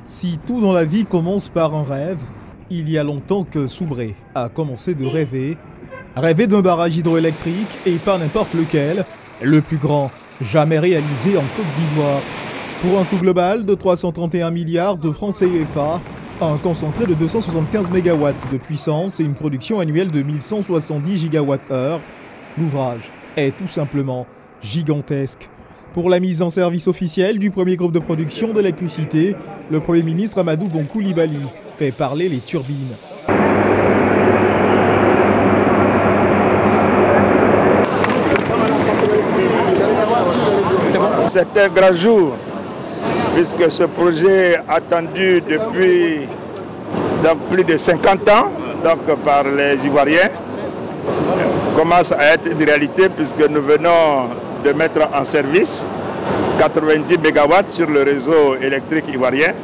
Si tout dans la vie commence par un rêve, il y a longtemps que Soubré a commencé de rêver. Rêver d'un barrage hydroélectrique et pas n'importe lequel, le plus grand jamais réalisé en Côte d'Ivoire. Pour un coût global de 331 milliards de francs CFA, un concentré de 275 MW de puissance et une production annuelle de 1170 GWh, l'ouvrage est tout simplement gigantesque. Pour la mise en service officielle du premier groupe de production d'électricité, le Premier ministre Amadou Gon Coulibaly fait parler les turbines. C'est un grand jour, puisque ce projet attendu depuis plus de 50 ans par les Ivoiriens commence à être une réalité, puisque nous venons de mettre en service 90 MW sur le réseau électrique ivoirien.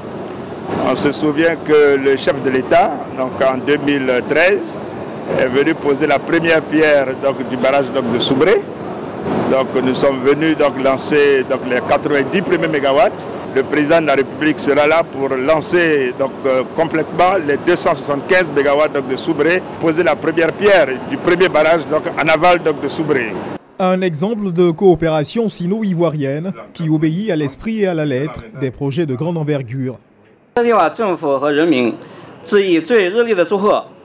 On se souvient que le chef de l'État, en 2013, est venu poser la première pierre du barrage de Soubré. Nous sommes venus lancer les 90 premiers mégawatts. Le président de la République sera là pour lancer complètement les 275 MW de Soubré, poser la première pierre du premier barrage en aval de Soubré. Un exemple de coopération sino-ivoirienne qui obéit à l'esprit et à la lettre des projets de grande envergure.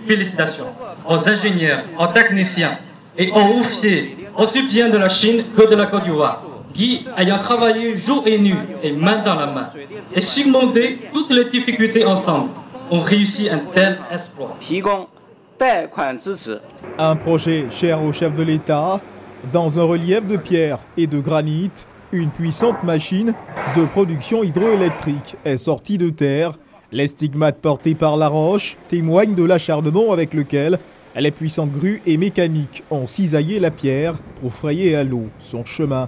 Félicitations aux ingénieurs, aux techniciens et aux officiers, aussi bien de la Chine que de la Côte d'Ivoire, qui, ayant travaillé jour et nuit et main dans la main, et surmonté toutes les difficultés ensemble, ont réussi un tel exploit. Un projet cher au chef de l'État, dans un relief de pierre et de granit, une puissante machine de production hydroélectrique est sortie de terre. Les stigmates portés par la roche témoignent de l'acharnement avec lequel les puissantes grues et mécaniques ont cisaillé la pierre pour frayer à l'eau son chemin.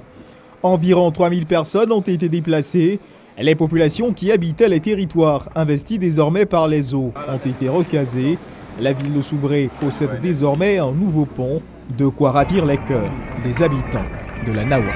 Environ 3000 personnes ont été déplacées. Les populations qui habitaient les territoires investis désormais par les eaux ont été recasées. La ville de Soubré possède désormais un nouveau pont, de quoi ravir les cœurs des habitants de la Nawa.